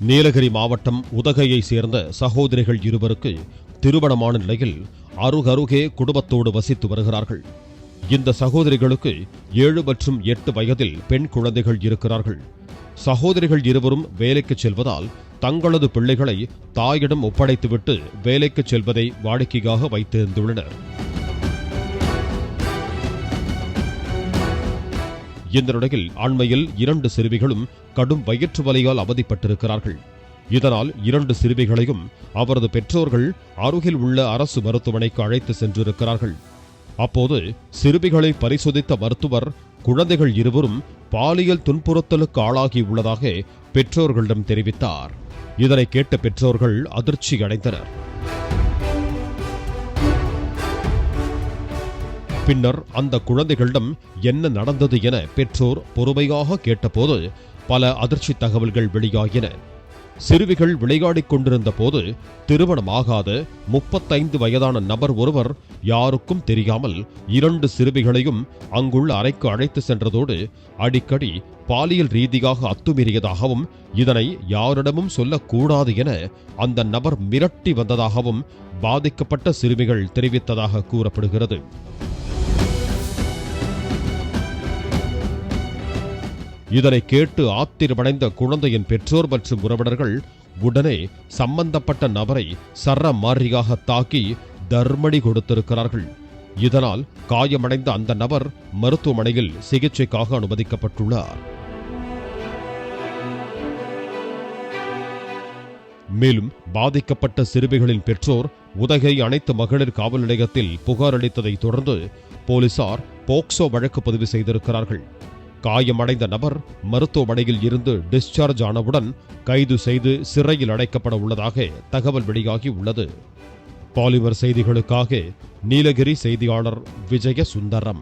நீலகிரி மாவட்டம் உதகையை சேர்ந்த சகோதரிகள் இருவருக்கு திருமணமான நிலையில் அருகருகே குடும்பத்தோடு வசித்து வருகிறார்கள். இந்த சகோதரிகளுக்கு 7 மற்றும் 8 வயதில் பெண் குழந்தைகள் இருக்கிறார்கள். சகோதரிகள் இருவரும் வேலைக்கு செல்வதால் தங்களது பிள்ளைகளை தாயிடம் ஒப்படைத்துவிட்டு வேலைக்கு செல்வதை வாடிக்கையாக வைத்திருந்துள்ளனர். இந்த நிலையில் அண்மையில் 2 சிறுமிகளும் கடும் வயிற்று வலியால் அவதிப்பட்டிருக்கிறார்கள். இதனால் 2 சிறுமிகளையும் அவரது பெற்றோர்கள் அருகில் உள்ள அரசு மருத்துவமனைக்கு அழைத்து சென்றிருக்கிறார்கள். அப்போது சிறுமிகளை பரிசோதித்த மருத்துவர் குழந்தைகள் இருவரும் பாலியல் துன்புறுத்தலுக்கு ஆளாகியுள்ளதாக பெற்றோர்களிடம் தெரிவித்தார். இதனை கேட்ட பெற்றோர்கள் அதிர்ச்சி அடைந்தனர். பின்னர் அந்த குழந்தைகளிடம் என்ன நடந்தது என பெற்றோர் பொறுமையாக கேட்டபோது பல அதிர்ச்சி தகவல்கள் வெளியாகின. சிறுமிகள் விளையாடிக் கொண்டிருந்த போது திருமணமாகாத 35 வயதான நபர் ஒருவர் யாருக்கும் தெரியாமல் 2 சிறுமிகளையும் அங்குள்ள அறைக்கு அழைத்து சென்றதோடு அடிக்கடி பாலியல் ரீதியாக அத்துமீறியதாகவும் இதனை யாரிடமும் சொல்லக்கூடாது என அந்த நபர் மிரட்டி வந்ததாகவும் பாதிக்கப்பட்ட சிறுமிகள் தெரிவித்ததாக கூறப்படுகிறது. இதனை கேட்டு ஆத்திரமடைந்த குழந்தையின் பெற்றோர் மற்றும் உறவினர்கள் உடனே சம்பந்தப்பட்ட நபரை சரமாரியாக தாக்கி தர்மடி கொடுத்திருக்கிறார்கள். இதனால் காயமடைந்த அந்த நபர் மருத்துவமனையில் சிகிச்சைக்காக அனுமதிக்கப்பட்டுள்ளார். மேலும் பாதிக்கப்பட்ட சிறுமிகளின் பெற்றோர் உதகை அனைத்து மகளிர் காவல் நிலையத்தில் புகார் அளித்ததை தொடர்ந்து போலீசார் போக்சோ வழக்கு பதிவு செய்திருக்கிறார்கள். காயமடைந்த நபர் மருத்துவமனையில் இருந்து டிஸ்சார்ஜ் ஆனவுடன் கைது செய்து சிறையில் அடைக்கப்பட உள்ளதாக தகவல் வெளியாகி உள்ளது. பாலிமர் செய்திகளுக்காக நீலகிரி செய்தியாளர் விஜய சுந்தரம்.